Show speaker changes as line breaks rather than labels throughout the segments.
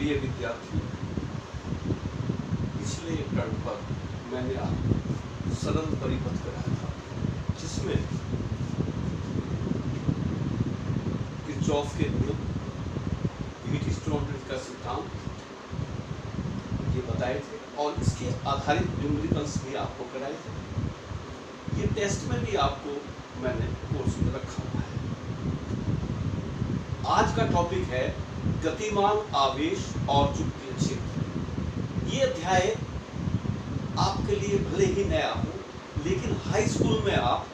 प्रिय विद्यार्थियों, पिछले टर्म पर मैंने आपको सरल परिपथ कराया था, जिसमें किरचॉफ के नियम, व्हीटस्टोन ब्रिज का सिद्धांत ये बताए थे और इसके आधारित न्यूमेरिकल्स भी आपको कराए थे। ये टेस्ट में भी आपको मैंने कोर्स में रखा हुआ है। आज का टॉपिक है गतिमान आवेश और चुंबकीय क्षेत्र। ये अध्याय आपके लिए भले ही नया हो, लेकिन हाई स्कूल में आप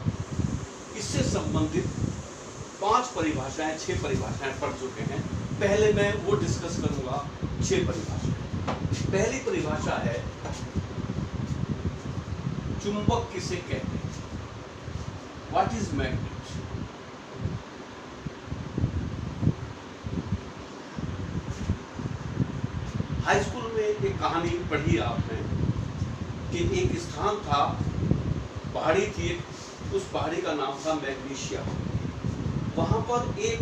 इससे संबंधित 6 परिभाषाएं पढ़ चुके हैं। पहले मैं वो डिस्कस करूंगा 6 परिभाषाएं। पहली परिभाषा है चुंबक किसे कहते हैं, what is magnet. High school में एक कहानी पढ़ी आपने कि एक स्थान था, पहाड़ी थी, उस पहाड़ी का नाम था मैग्नीशिया। वहां पर एक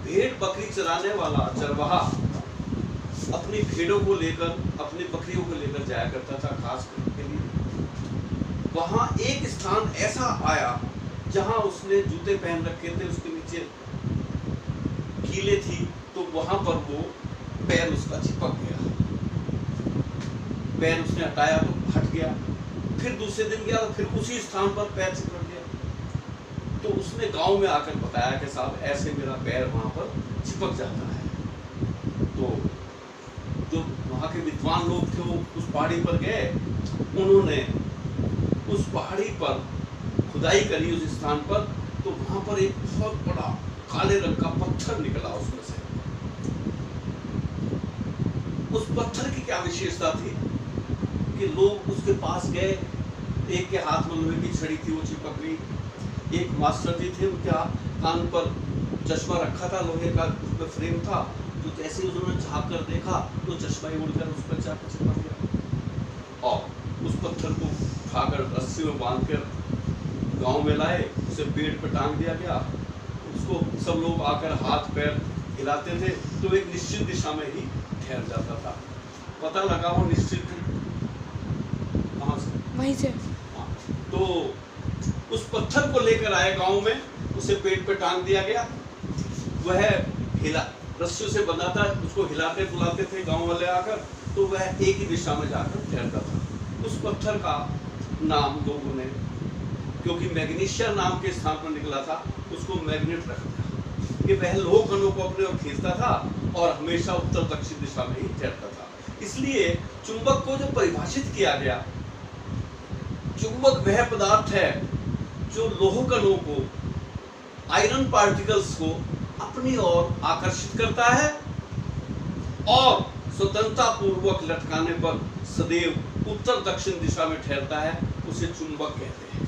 भेड़ बकरी चराने वाला चरवाहा अपनी भेड़ों को लेकर, अपनी बकरियों को लेकर जाया करता था घास के लिए। वहां एक स्थान ऐसा आया जहां उसने जूते पहन रखे थे, उसके नीचे कीले थी, तो वहां पर वो पैर उसका चिपक गया। पैर उसने हटाया तो हट गया, फिर दूसरे दिन गया तो फिर उसी स्थान पर पैर चिपक गया। तो उसने गांव में आकर बताया कि साहब ऐसे मेरा पैर वहां पर चिपक जाता है। तो जो वहां के विद्वान लोग थे वो उस पहाड़ी पर गए, उन्होंने उस पहाड़ी पर खुदाई करी उस स्थान पर, तो वहां पर एक बहुत बड़ा काले रंग का पत्थर निकला उसमें से। उस पत्थर की क्या विशेषता थी कि लोग उसके पास गए, एक के हाथ में लोहे की छड़ी थी, वो चिपक गई। एक मास्टर जी थे, उनके कान पर चश्मा रखा था, लोहे का उसमें फ्रेम था, तो जैसे ही उन्होंने झाँक कर देखा तो चश्मा ही उड़कर उस पर जाकर चिपक गया। और उस पत्थर को उठाकर रस्सी में बांध कर गाँव में लाए, उसे पेड़ पर टांग दिया गया। उसको सब लोग आकर हाथ पैर हिलाते थे तो एक निश्चित दिशा में ही ठहर जाता था। पता लगा वो निश्चित कहाँ से, वहीं से। हाँ, तो उस पत्थर को लेकर आए गांव में, उसे पेड़ पे टांग दिया गया। वह हिला, रस्सी से बंधा था, उसको हिलाते बुलाते थे गांव वाले आकर, तो वह एक ही दिशा में जाकर ठहरता था। उस पत्थर का नाम लोगों ने, क्योंकि मैग्नीशिया नाम के स्थान पर निकला था, उसको मैग्नेट रख दिया कि वह लोह कणों को अपने ओर खींचता था और हमेशा उत्तर दक्षिण दिशा में ही ठहरता था। इसलिए चुंबक को जो परिभाषित किया गया, चुंबक वह पदार्थ है जो लोह कणों को, आयरन पार्टिकल्स को अपनी ओर आकर्षित करता है और स्वतंत्रता पूर्वक लटकाने पर सदैव उत्तर दक्षिण दिशा में ठहरता है। उसे चुंबक कहते हैं।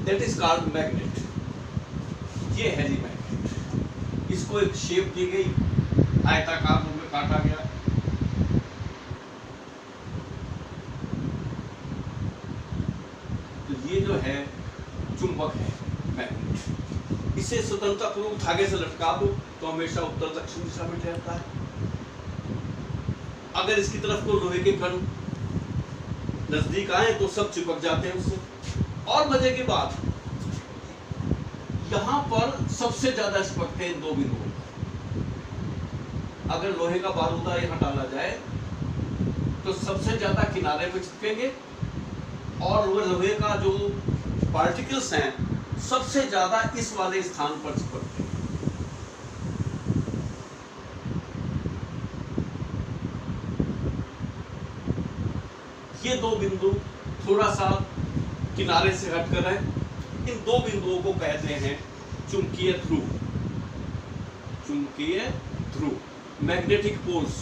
That is called magnet. ये है जी मैग्नेट। इसको एक शेप दी गई, आयताकार रूप में काटा गया। तो ये जो है चुंबक है मैग्नेट। इसे स्वतंत्रता पूर्वक धागे से लटका दो तो हमेशा उत्तर दक्षिण दिशा में ठहरता है। अगर इसकी तरफ को लोहे के कण नजदीक आए तो सब चिपक जाते हैं उससे। और मजे की बात, यहां पर सबसे ज्यादा चिपकते हैं 2 बिंदुओं। अगर लोहे का बारूदा यहां डाला जाए तो सबसे ज्यादा किनारे पे चिपकेंगे और वो लोहे का जो पार्टिकल्स हैं सबसे ज्यादा इस वाले स्थान पर चिपकते हैं। ये 2 बिंदु थोड़ा सा किनारे से हटकर है। इन 2 बिंदुओं को कहते हैं चुंबकीय ध्रुव। चुंबकीय ध्रुव, मैग्नेटिक पोल्स।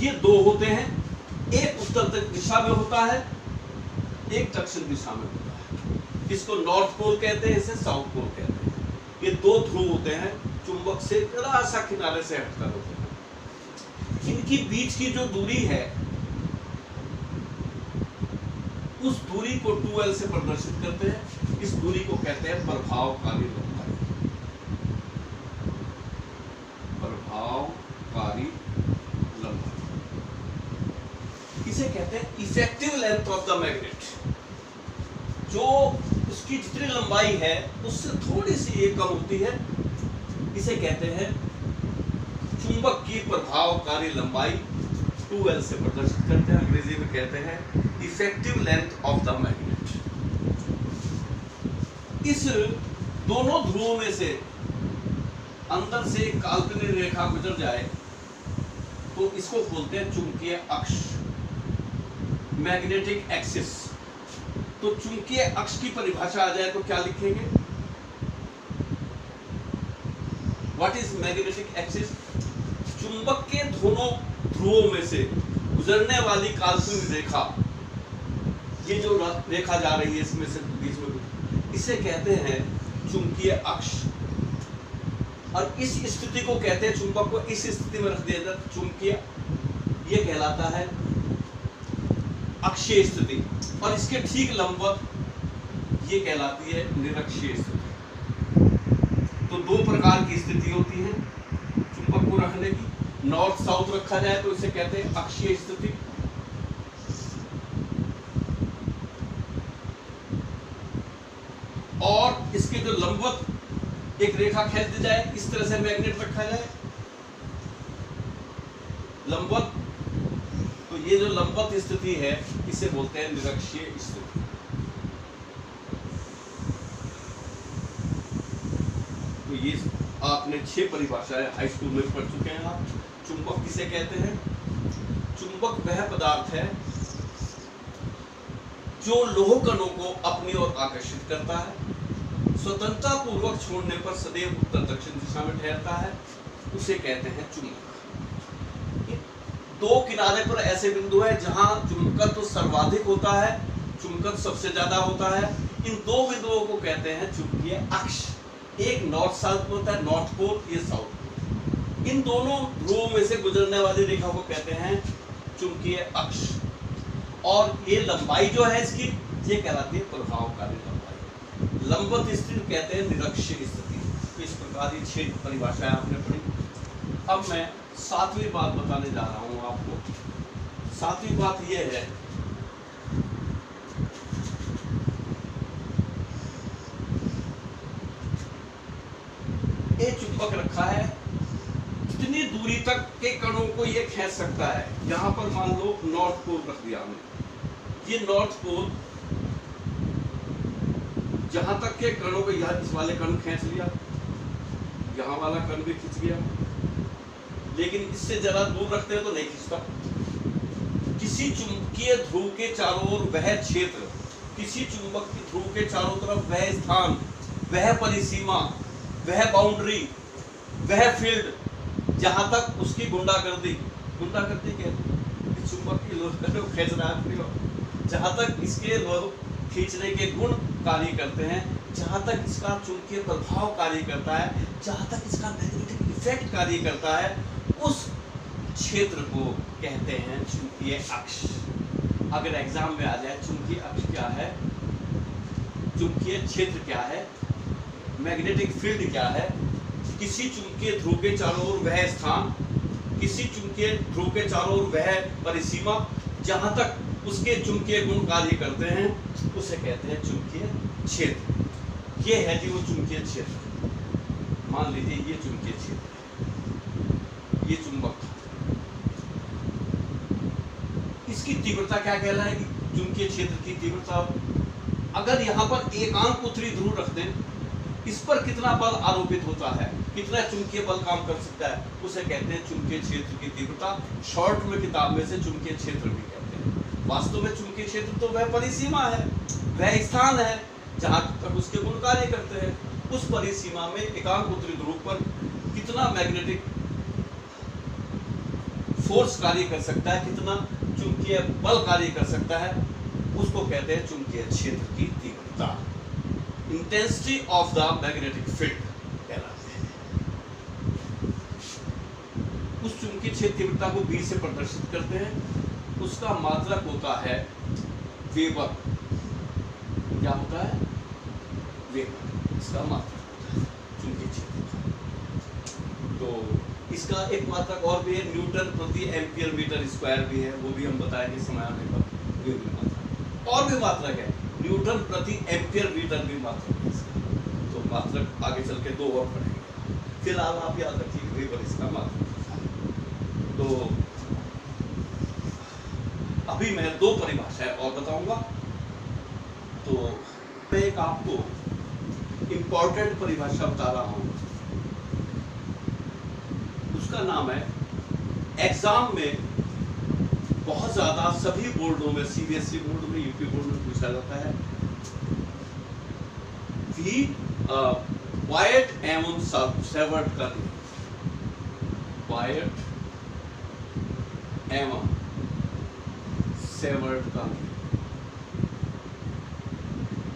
ये 2 होते हैं, एक उत्तर दिशा में होता है, एक दक्षिण दिशा में होता है। इसको नॉर्थ पोल कहते हैं, इसे साउथ पोल कहते हैं। ये 2 ध्रुव होते हैं, चुंबक से जरा सा किनारे से हटकर होते हैं। इनकी बीच की जो दूरी है, उस दूरी को 2L से प्रदर्शित करते हैं। इस दूरी को कहते हैं प्रभावकारी लंबाई। प्रभावकारी effective length of the magnet, जो उसकी जितनी लंबाई है उससे थोड़ी सी ये कम होती है, इसे कहते हैं चुंबक की प्रभावकारी लंबाई, 2L से प्रदर्शित करते हैं। अंग्रेजी में कहते हैं effective length of the magnet. इस दोनों ध्रुवों में से अंदर से एक काल्पनिक रेखा गुजर जाए तो इसको बोलते हैं चुंबकीय अक्ष, मैग्नेटिक एक्सिस। तो चुंबकीय अक्ष की परिभाषा आ जाए तो क्या लिखेंगे? What is magnetic axis? चुंबक के दोनों ध्रुवों में से गुजरने वाली काल्पनिक रेखा, ये जो रेखा जा रही है इसमें से बीच में, इसे कहते हैं चुंबकीय अक्ष। और इस स्थिति को कहते हैं, चुंबक को इस स्थिति में रख दिया जाता चुंबकीय, ये कहलाता है अक्षीय स्थिति। और इसके ठीक लंबवत ये कहलाती है निरक्षीय स्थिति। तो दो प्रकार की स्थिति होती है चुंबक को रखने की। नॉर्थ साउथ रखा जाए तो इसे कहते हैं अक्षीय स्थिति, और इसके जो लंबवत एक रेखा खींच दी जाए, इस तरह से मैग्नेट रखा जाए लंबवत, तो ये जो लंबवत स्थिति है इसे बोलते हैं निरक्षीय स्थिति। तो ये आपने 6 परिभाषाएं हाई स्कूल में पढ़ चुके हैं आप। चुंबक किसे कहते हैं? चुंबक वह पदार्थ है जो लोह कणों को अपनी ओर आकर्षित करता है, स्वतंत्रता पूर्वक छोड़ने पर सदैव उत्तर दक्षिण दिशा में ठहरता है, उसे कहते हैं चुंबक। दो किनारे पर ऐसे बिंदु है जहां चुंबकत्व सर्वाधिक होता है, चुंबकत्व सबसे ज्यादा होता है। इन दो बिंदुओं को कहते हैं चुंबकीय अक्ष। एक नॉर्थ साउथ में होता है, नॉर्थ पोल, ये साउथ पोल। इन दोनों ध्रुवों में से गुजरने वाली रेखा को कहते हैं चुंबकीय अक्ष। और ये लंबाई जो है इसकी, ये कहलाती है प्रभावकारी लंबाई। लंबवत स्थिति कहते हैं निरक्षीय स्थिति। इस प्रकार ये 6 परिभाषाएं आपने पढ़ी। अब मैं 7वीं बात बताने जा रहा हूं आपको। 7वीं बात ये है, ये चुंबक रखा है, कितनी दूरी तक के कणों को ये खींच सकता है। यहां पर मान लो नॉर्थ पोल रख दिया हमने, ये नॉर्थ पोल जहां तक के कणों को, यहां इस वाले कण खींच लिया, यहां वाला कण भी खींच गया, लेकिन इससे जरा दूर रखते हैं तो नहीं खींचता। किसी चुंबकीय ध्रुव के चारों ओर वह क्षेत्र, किसी चुंबक की ध्रुव के चारों तरफ वह स्थान, वह परिसीमा, वह बाउंड्री, वह फील्ड जहां तक उसकी गुंडागर्दी कहते हैं, चुंबक की लोह को खींच रहा है, जहां तक इसके लोह खींचने के गुण कार्य करते हैं, जहां तक इसका चुंबकीय प्रभाव कार्य करता है, जहां तक इसका मैग्नेटिक इफेक्ट कार्य करता है, उस क्षेत्र को कहते हैं चुंबकीय अक्ष। अगर एग्जाम में आ जाए चुंबकीय अक्ष क्या है, चुंबकीय क्षेत्र क्या है, मैग्नेटिक फील्ड क्या है, किसी चुंबकीय ध्रुव के चारों ओर वह स्थान, किसी चुंबकीय ध्रुव के चारों ओर वह परिसीमा, जहां तक उसके चुंबकीय गुण कार्य करते हैं, उसे कहते हैं चुंबकीय क्षेत्र। ये है जी वो चुंबकीय क्षेत्र। मान लीजिए ये चुंबकीय क्षेत्र है, ये चुंबक, इसकी तीव्रता क्या कहलाएगी? चुंबकीय क्षेत्र की तीव्रता। अगर यहाँ पर एकांक उत्तरी ध्रुव रख दें, इस पर कितना बल आरोपित होता है, कितना चुंबकीय बल काम कर सकता है, उसे कहते हैं चुंबकीय क्षेत्र की तीव्रता। शॉर्ट में किताब में से चुंबकीय क्षेत्र भी कहते हैं। वास्तव में चुंबकीय क्षेत्र तो वह परिसीमा है, वह स्थान है जहां तक उसके गुण कार्य करते हैं। उस परिसीमा में एकांक उत्तरी ध्रुव पर कितना मैग्नेटिक फोर्स कार्य कर सकता है, कितना चुंबकीय बल कार्य कर सकता है, उसको कहते हैं चुंबकीय क्षेत्र की तीव्रता। Intensity of the magnetic field कहलाते हैं। उस चुंबकीय क्षेत्र तीव्रता को B से प्रदर्शित करते हैं। उसका मात्रक होता है वेबर। क्या होता है? वेबर इसका मात्रक होता है चुंबकीय क्षेत्र का। तो इसका एक मात्रक और भी है, न्यूटन प्रति एम्पियर मीटर स्क्वायर भी है, वो भी हम बताएंगे समय आने पर। और भी मात्रक है, न्यूटन प्रति एम्पियर मीटर भी मात्रक है इसका। तो मात्रक आगे चल के 2 और पढ़ेंगे, फिलहाल आप याद रखिए वेबर इसका मात्रक है। तो अभी मैं 2 परिभाषाएं और बताऊंगा। तो मैं एक आपको इंपॉर्टेंट परिभाषा बता रहा हूं, उसका नाम है, एग्जाम में बहुत ज्यादा सभी बोर्डों में, सीबीएसई बोर्ड में, यूपी बोर्ड में पूछा जाता है, वायट एवं सेवर्ट का नियम। वायट एवं सेवर्ट का नियम,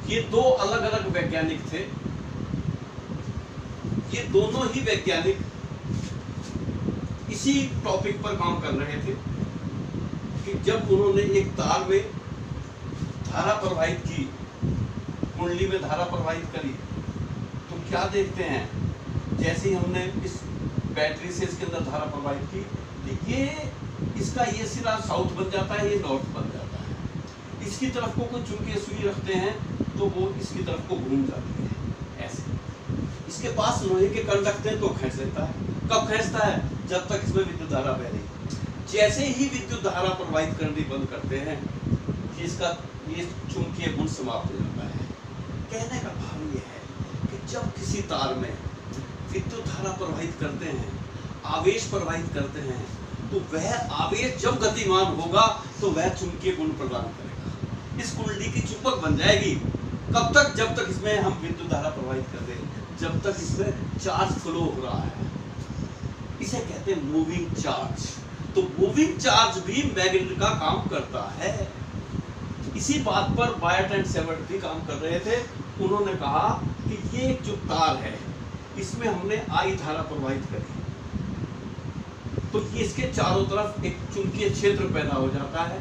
ये 2 अलग अलग वैज्ञानिक थे। ये दोनों ही वैज्ञानिक इसी टॉपिक पर काम कर रहे थे कि जब उन्होंने एक तार में धारा प्रवाहित की, कुंडली में धारा प्रवाहित करी, तो क्या देखते हैं, जैसे ही हमने इस बैटरी से इसके अंदर धारा प्रवाहित की, तो ये इसका ये सिरा साउथ बन जाता है, ये नॉर्थ बन जाता है। इसकी तरफ को कोई चुंबकीय सुई रखते हैं तो वो इसकी तरफ को घूम जाती है ऐसे। इसके पास लोहे के कण रखते हैं तो खींच लेता है। कब खींचता है? जब तक इसमें विद्युत धारा बह रही। जैसे ही विद्युत धारा प्रवाहित करनी बंद करते हैं, इसका ये चुंबकीय गुण समाप्त हो जाता है। कहने का भाव ये है कि जब किसी तार में विद्युत धारा प्रवाहित करते हैं, आवेश प्रवाहित करते हैं, तो वह आवेश जब गतिमान होगा तो वह चुंबकीय गुण प्रदान करेगा। इस कुंडली की चुंबक बन जाएगी। कब तक? जब तक इसमें हम विद्युत धारा प्रवाहित कर रहे हैं, जब तक इसमें चार्ज फ्लो हो रहा है। इसे कहते हैं मूविंग चार्ज। तो मूविंग चार्ज भी मैग्नेट का काम करता है। इसी बात पर वायट एंड सेवर्ट भी काम कर रहे थे। उन्होंने कहा कि ये एक जो तार है, इसमें हमने आई धारा प्रवाहित करी, तो ये इसके चारों तरफ एक चुंबकीय क्षेत्र पैदा हो जाता है।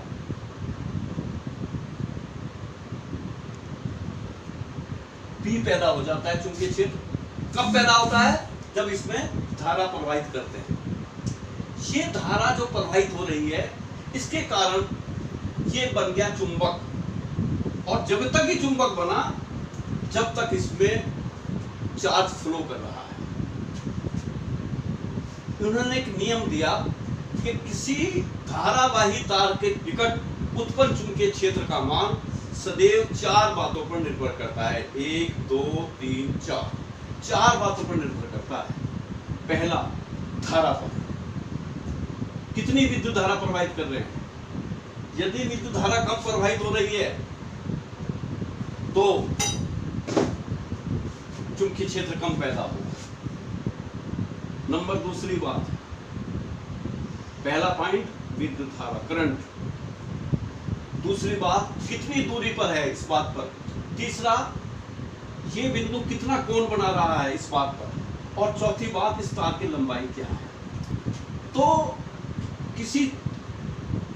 P पैदा हो जाता है चुंबकीय क्षेत्र। कब पैदा होता है? जब इसमें धारा प्रवाहित करते हैं। ये धारा जो प्रवाहित हो रही है, इसके कारण ये बन गया चुंबक। और जब तक ये चुंबक बना, जब तक इसमें चार्ज फ्लो कर रहा है। उन्होंने एक नियम दिया कि किसी धारावाही तार के निकट उत्पन्न चुंबकीय क्षेत्र का मान सदैव 4 बातों पर निर्भर करता है। 1, 2, 3, 4 बातों पर निर्भर करता है। पहला, धारा पर, कितनी विद्युत धारा प्रवाहित कर रहे हैं। यदि विद्युत धारा कम प्रवाहित हो रही है तो चुंबकीय क्षेत्र कम पैदा होगा। नंबर दूसरी बात, पहला पॉइंट विद्युत धारा, करंट। दूसरी बात, कितनी दूरी पर है, इस बात पर। तीसरा, ये बिंदु कितना कोण बना रहा है, इस बात पर। और चौथी बात, इस तार की लंबाई क्या है। तो किसी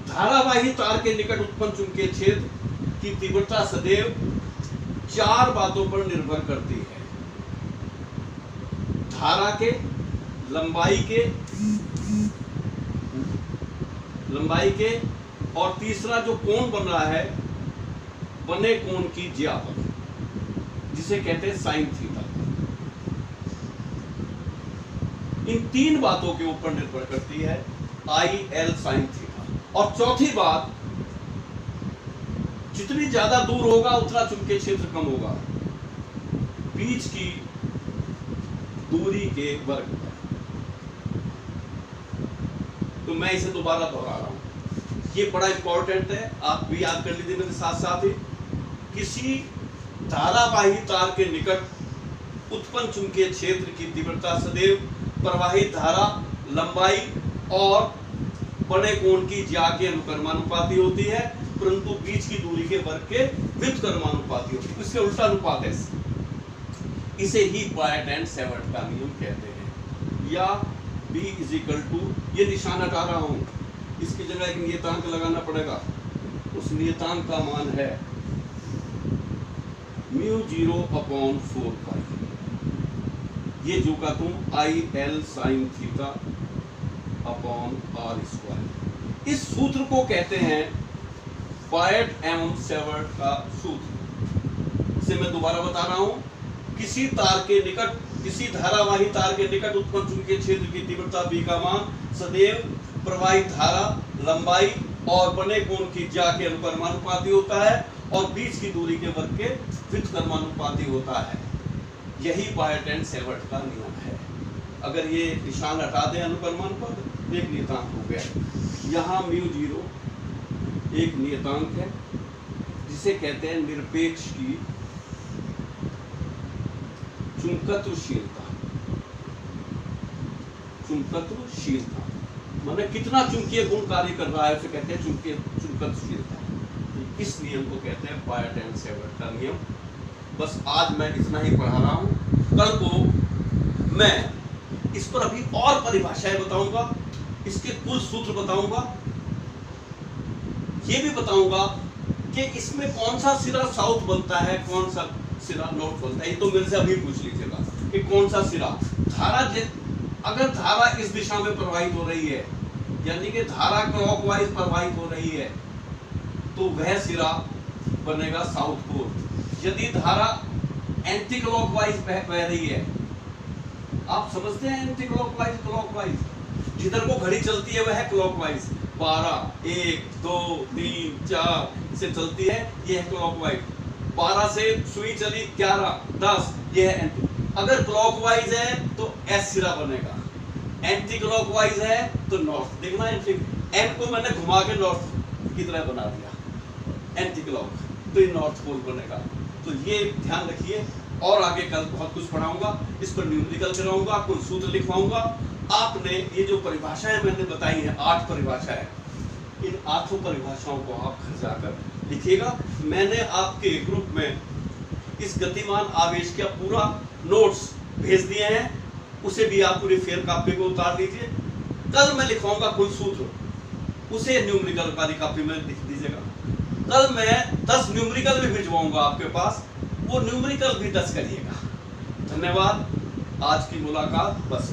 धारावाही तार के निकट उत्पन्न चुंबकीय क्षेत्र की तीव्रता सदैव 4 बातों पर निर्भर करती है। धारा के, लंबाई के और तीसरा जो कोण बन रहा है, बने कोण की ज्या पर, जिसे कहते हैं साइन थीटा। इन 3 बातों के ऊपर निर्भर करती है आई एल साइन थीटा। और चौथी बात, जितनी ज्यादा दूर होगा उतना चुंबकीय क्षेत्र कम होगा, बीच की दूरी के वर्ग पर। तो मैं इसे दोबारा दोहरा रहा हूं, ये बड़ा इंपॉर्टेंट है, आप भी याद कर लीजिए मेरे साथ साथ ही। किसी धारावाही तार के निकट उत्पन्न चुंबकीय क्षेत्र की तीव्रता सदैव प्रवाहित धारा, लंबाई और बड़े कोण की ज्या के अनुक्रमानुपाती होती है, परंतु बीच की दूरी के वर्ग के व्युत्क्रमानुपाती होती है। इसके उल्टा अनुपात है। इसे ही वायट एंड सेवर्ट का नियम कहते हैं। या B = ये निशान हटा रहा हूं, इसकी जगह एक नियतांक लगाना पड़ेगा। उस नियतांक का मान है μ0/4π। ये जो का तुम IL sin θ/r²। इस सूत्र को कहते हैं पायट एवं सेवर्ट का सूत्र से मैं दोबारा बता रहा हूं। किसी तार के निकट, किसी धारावाही तार के निकट उत्पन्न चुंबकीय क्षेत्र की तीव्रता B का मान सदैव प्रवाहित धारा, लंबाई और बने कोण की ज्या के अनुपाती होता है और बीच की दूरी के वर्ग के व्युत्क्रमानुपाती होता है। यही पायट एंड सेवर्ट का नियम है। अगर ये निशान हटा दें अनुक्रमानुपात, एक नियतांक हो गया। यहाँ μ0 एक नियतांक है जिसे कहते हैं निरपेक्ष की चुंबकत्वशीलता। चुंबकत्वशीलता माने कितना चुंबकीय गुण कार्य कर रहा है उसे कहते हैं चुंबकत्वशीलता। इस नियम को कहते हैं पायट एंड सेवर्ट का नियम। बस आज मैं इतना ही पढ़ा रहा हूं। कल को मैं इस पर अभी और परिभाषाएं बताऊंगा, इसके कुल सूत्र बताऊंगा, ये भी बताऊंगा कि इसमें कौन सा सिरा साउथ बनता है, कौन सा सिरा नॉर्थ बनता है। ये तो मेरे से अभी पूछ लीजिएगा कि कौन सा सिरा धारा, अगर धारा इस दिशा में प्रवाहित हो रही है, यानी कि धारा क्लॉकवाइज प्रवाहित हो रही है, तो वह सिरा बनेगा साउथ पोल। यदि धारा एंटी क्लॉकवाइज बह रही है, आप समझते हैं एंटी क्लॉकवाइज, क्लॉकवाइज जिधर को घड़ी चलती है वह है क्लॉकवाइज। 12, 1, 2, 3, 4 से चलती है, ये है क्लॉकवाइज। 12 से सुई चली 11, 10, ये है एंटी। अगर क्लॉकवाइज है तो एस सिरा बनेगा, एंटी क्लॉकवाइज है तो नॉर्थ। देखना एन को मैंने घुमा के नॉर्थ की तरह बना दिया, एंटी क्लॉक, तो ये नॉर्थ पोल बनेगा। तो ये ध्यान रखिए। और आगे कल बहुत कुछ पढ़ाऊंगा, इस पर न्यूमेरिकल कराऊंगा, कुछ सूत्र लिखवाऊंगा। आपने ये जो परिभाषाएं मैंने बताई हैं, 8 परिभाषाएं, इन 8 परिभाषाओं को आप घर जाकर लिखिएगा। मैंने आपके ग्रुप में इस गतिमान आवेश का पूरा नोट्स भेज दिए हैं, उसे भी आप पूरी फेयर कॉपी को उतार लीजिए। कल मैं लिखवाऊंगा कोई सूत्र, उसे न्यूमेरिकल वाली कॉपी में लिख दीजिएगा। कल मैं 10 न्यूमेरिकल भी भिजवाऊंगा आपके पास, वो न्यूमेरिकल भी 10 करिएगा। धन्यवाद। आज की मुलाकात बस।